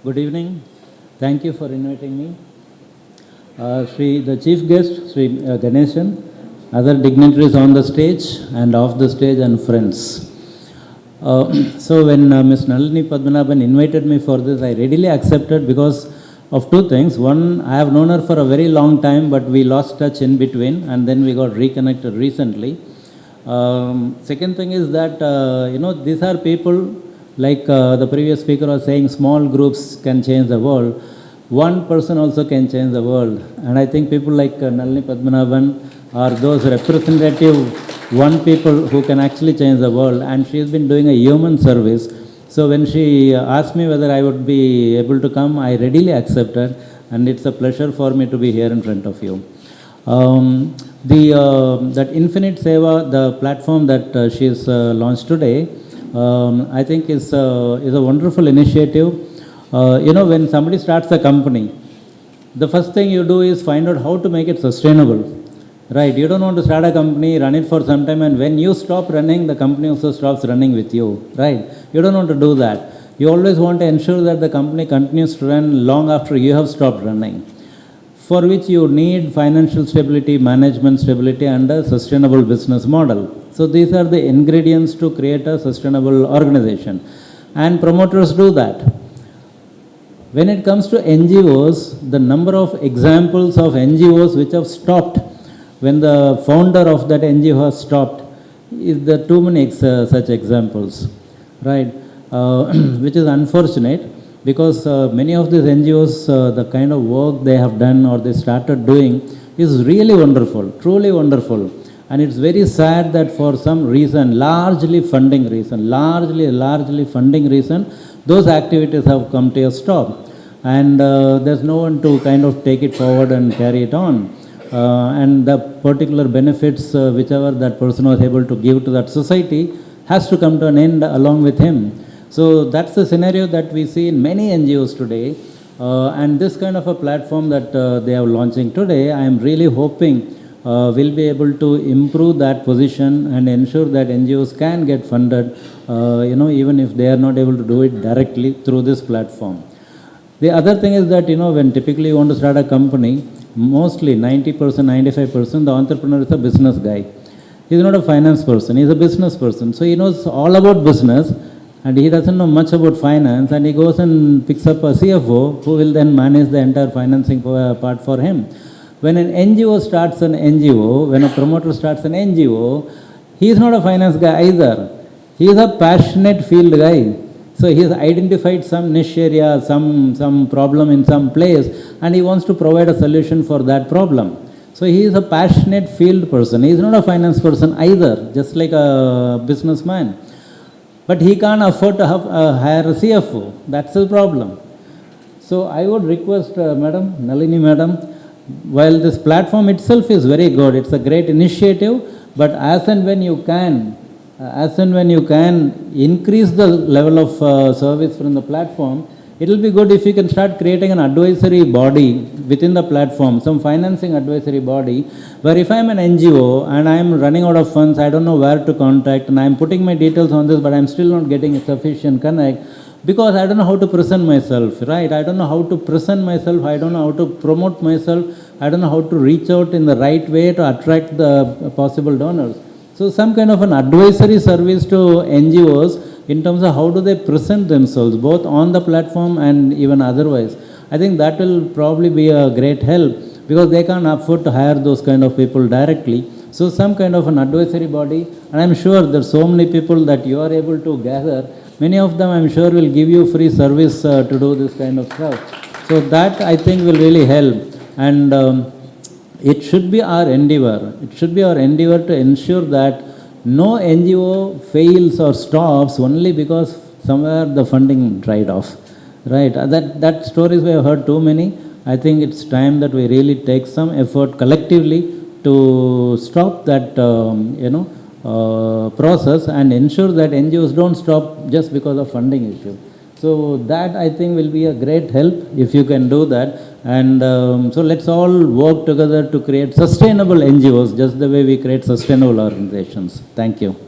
Good evening. Thank you for inviting me. The chief guest, Sri Ganeshan, other dignitaries on the stage and off the stage, and friends. So when Ms. Nalini Padmanabhan invited me for this, I readily accepted because of two things. One, I have known her for a very long time, but we lost touch in between, and then we got reconnected recently. Second thing is that, these are people, like the previous speaker was saying, small groups can change the world. One person also can change the world. And I think people like Nalini Padmanabhan are those representative one people who can actually change the world. And she has been doing a human service. So when she asked me whether I would be able to come, I readily accepted. And it's a pleasure for me to be here in front of you. That Infinite Seva, the platform that she has launched today, I think is a wonderful initiative. When somebody starts a company, the first thing you do is find out how to make it sustainable, right? You don't want to start a company, run it for some time, and when you stop running, the company also stops running with you, right? You don't want to do that. You always want to ensure that the company continues to run long after you have stopped running, for which you need financial stability, management stability, and a sustainable business model. So these are the ingredients to create a sustainable organization. And promoters do that. When it comes to NGOs, the number of examples of NGOs which have stopped when the founder of that NGO has stopped, is there too many such examples, right? Which is unfortunate, because many of these NGOs, the kind of work they have done or they started doing is really wonderful, truly wonderful. And it's very sad that for some reason, largely funding reason, those activities have come to a stop. And there's no one to kind of take it forward and carry it on. And the particular benefits, whichever that person was able to give to that society, has to come to an end along with him. So that's the scenario that we see in many NGOs today. And this kind of a platform that they are launching today, I am really hoping will be able to improve that position and ensure that NGOs can get funded, even if they are not able to do it directly through this platform. The other thing is that, when typically you want to start a company, mostly 90%, 95%, the entrepreneur is a business guy. He's not a finance person, he's a business person. So he knows all about business, and he doesn't know much about finance, and he goes and picks up a CFO who will then manage the entire financing part for him. When an NGO starts an NGO, when a promoter starts an NGO, he is not a finance guy either. He is a passionate field guy. So he has identified some niche area, some problem in some place, and he wants to provide a solution for that problem. So he is a passionate field person. He is not a finance person either, just like a businessman. But he can't afford to hire a CFO. That's the problem. So I would request Madam, Nalini Madam, while this platform itself is very good, it's a great initiative, but as and when you can increase the level of service from the platform, it will be good if you can start creating an advisory body within the platform, some financing advisory body, where if I am an NGO and I am running out of funds, I don't know where to contact, and I am putting my details on this, but I am still not getting a sufficient connect, because I don't know how to present myself, right? I don't know how to present myself, I don't know how to promote myself, I don't know how to reach out in the right way to attract the possible donors. So some kind of an advisory service to NGOs in terms of how do they present themselves, both on the platform and even otherwise. I think that will probably be a great help, because they can't afford to hire those kind of people directly. So some kind of an advisory body, and I'm sure there's so many people that you are able to gather. Many of them, I'm sure, will give you free service to do this kind of stuff. So that, I think, will really help. And it should be our endeavor. It should be our endeavor to ensure that no NGO fails or stops only because somewhere the funding dried off, right? That stories we have heard too many. I think it's time that we really take some effort collectively to stop that, process, and ensure that NGOs don't stop just because of funding issue. So that, I think, will be a great help if you can do that. And so let's all work together to create sustainable NGOs, just the way we create sustainable organizations. Thank you.